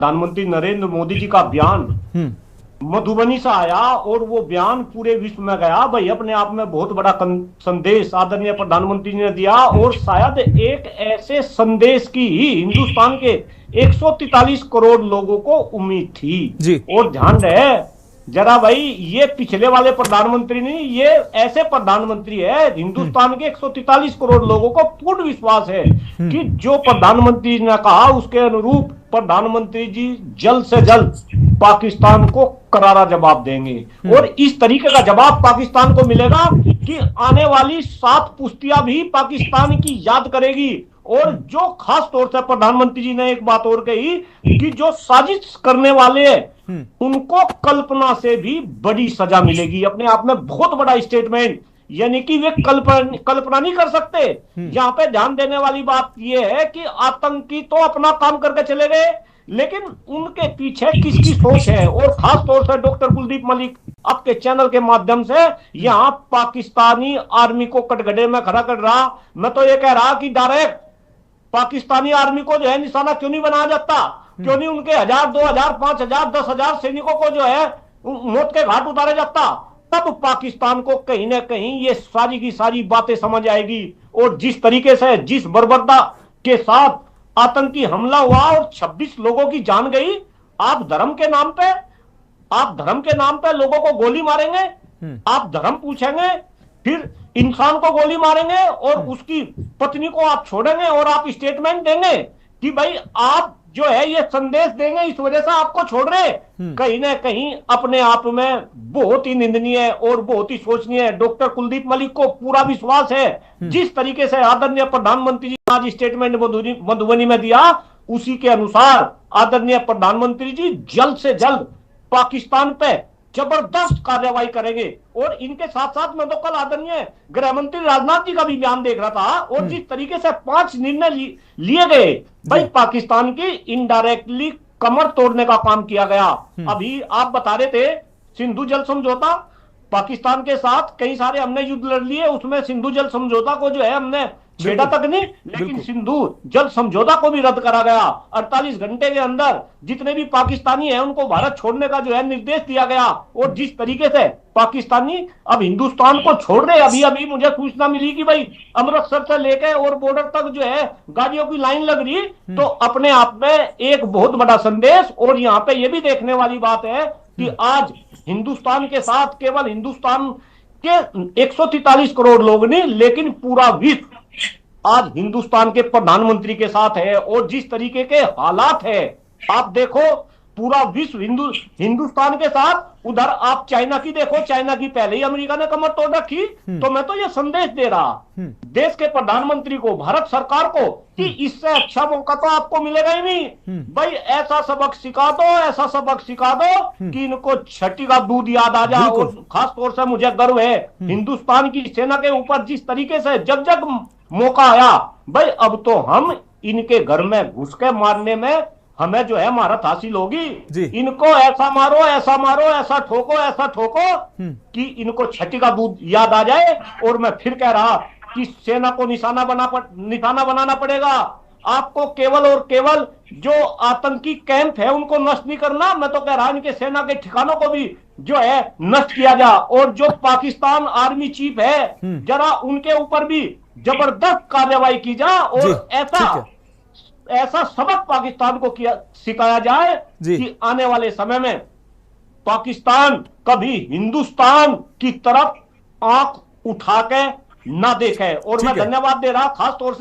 प्रधानमंत्री नरेंद्र मोदी जी का बयान मधुबनी से आया और वो बयान पूरे विश्व में गया। भाई अपने आप में बहुत बड़ा संदेश आदरणीय प्रधानमंत्री जी ने दिया, और शायद एक ऐसे संदेश की ही हिंदुस्तान के 143 करोड़ लोगों को उम्मीद थी जी। और ध्यान रहे जरा भाई, ये पिछले वाले प्रधानमंत्री नहीं, ये ऐसे प्रधानमंत्री है, हिंदुस्तान के 143 करोड़ लोगों को पूर्ण विश्वास है कि जो प्रधानमंत्री ने कहा उसके अनुरूप प्रधानमंत्री जी जल्द से जल्द पाकिस्तान को करारा जवाब देंगे। और इस तरीके का जवाब पाकिस्तान को मिलेगा कि आने वाली 7 पुश्तियां भी पाकिस्तान की याद करेगी। और जो खास तौर से प्रधानमंत्री जी ने एक बात और कही कि जो साजिश करने वाले हैं उनको कल्पना से भी बड़ी सजा मिलेगी। अपने आप में बहुत बड़ा स्टेटमेंट, यानी कि वे कल्पना नहीं कर सकते। यहां पे ध्यान देने वाली बात यह है कि आतंकी तो अपना काम करके चले गए, लेकिन उनके पीछे किसकी सोच है। और खास तौर से डॉक्टर कुलदीप मलिक आपके चैनल के माध्यम से यहां पाकिस्तानी आर्मी को कटघरे में खड़ा कर रहा। मैं तो ये कह रहा कि डायरेक्ट पाकिस्तानी आर्मी को जो है निशाना क्यों नहीं बनाया जाता, क्यों नहीं उनके 1000, 2000, 5000, 10,000 सैनिकों को जो है मौत के घाट उतारा जाता। तब पाकिस्तान को कहीं ना कहीं ये सारी की सारी बातें समझ आएगी। और जिस तरीके से, जिस बर्बरता के साथ आतंकी हमला हुआ और 26 लोगों की जान गई, आप धर्म के नाम पे लोगों को गोली मारेंगे, आप धर्म पूछेंगे, फिर इंसान को गोली मारेंगे और उसकी पत्नी को आप छोड़ेंगे और आप स्टेटमेंट देंगे कि भाई आप जो है ये संदेश देंगे, इस वजह से आपको छोड़ रहे। कहीं ना कहीं अपने आप में बहुत ही निंदनीय और बहुत ही सोचनीय है। डॉक्टर कुलदीप मलिक को पूरा विश्वास है जिस तरीके से आदरणीय प्रधानमंत्री जी आज स्टेटमेंट मधुबनी में दिया, उसी के अनुसार आदरणीय प्रधानमंत्री जी जल्द से जल्द पाकिस्तान पे जबरदस्त कार्रवाई करेंगे। और इनके साथ साथ मैं तो कल आदरणीय गृह मंत्री राजनाथ जी का भी बयान देख रहा था, और जिस तरीके से 5 निर्णय लिए गए, भाई पाकिस्तान की इनडायरेक्टली कमर तोड़ने का काम किया गया। अभी आप बता रहे थे सिंधु जल समझौता, पाकिस्तान के साथ कई सारे हमने युद्ध लड़ लिए, उसमें सिंधु जल समझौता को जो है हमने छेड़ा तक नहीं, लेकिन सिंधु जल समझौता को भी रद्द करा गया। 48 घंटे के अंदर जितने भी पाकिस्तानी हैं उनको भारत छोड़ने का जो है निर्देश दिया गया। और जिस तरीके से पाकिस्तानी अब हिंदुस्तान को छोड़ रहे, अभी अभी मुझे सूचना मिली कि भाई अमृतसर से लेकर और बॉर्डर तक जो है गाड़ियों की लाइन लग रही, तो अपने आप में एक बहुत बड़ा संदेश। और यहाँ पे ये भी देखने वाली बात है कि आज हिंदुस्तान के साथ केवल हिंदुस्तान के 143 करोड़ लोग नहीं, लेकिन पूरा विश्व आज हिंदुस्तान के प्रधानमंत्री के साथ है। और जिस तरीके के हालात है, आप देखो पूरा विश्व हिंदुस्तान के साथ। उधर आप चाइना की देखो, चाइना की पहले ही अमेरिका ने कमर तोड़ रखी। तो मैं तो ये संदेश दे रहा देश के प्रधानमंत्री को, भारत सरकार को, कि इससे अच्छा मौका तो आपको मिलेगा ही नहीं। भाई ऐसा सबक सिखा दो, ऐसा सबक सिखा दो कि इनको छठी का दूध याद आ जाए। और खास तौर से मुझे गर्व है हिंदुस्तान की सेना के ऊपर, जिस तरीके से जब जब मौका आया, भाई अब तो हम इनके घर में घुस के मारने में हमें जो है महारत हासिल होगी। इनको ऐसा मारो, ऐसा मारो, ऐसा ठोको, ऐसा ठोको कि इनको छठी का दूध याद आ जाए। और मैं फिर कह रहा कि सेना को निशाना बनाना पड़ेगा। आपको केवल और केवल जो आतंकी कैंप है उनको नष्ट नहीं करना, मैं तो कह रहा इनके सेना के ठिकानों को भी जो है नष्ट किया जा। और जो पाकिस्तान आर्मी चीफ है, जरा उनके ऊपर भी जबरदस्त कार्रवाई की जा और ऐसा सबक पाकिस्तान को सिखाया जाए कि आने वाले समय में पाकिस्तान कभी हिंदुस्तान की तरफ आंख उठा के ना देखे। और मैं धन्यवाद दे रहा खास तौर से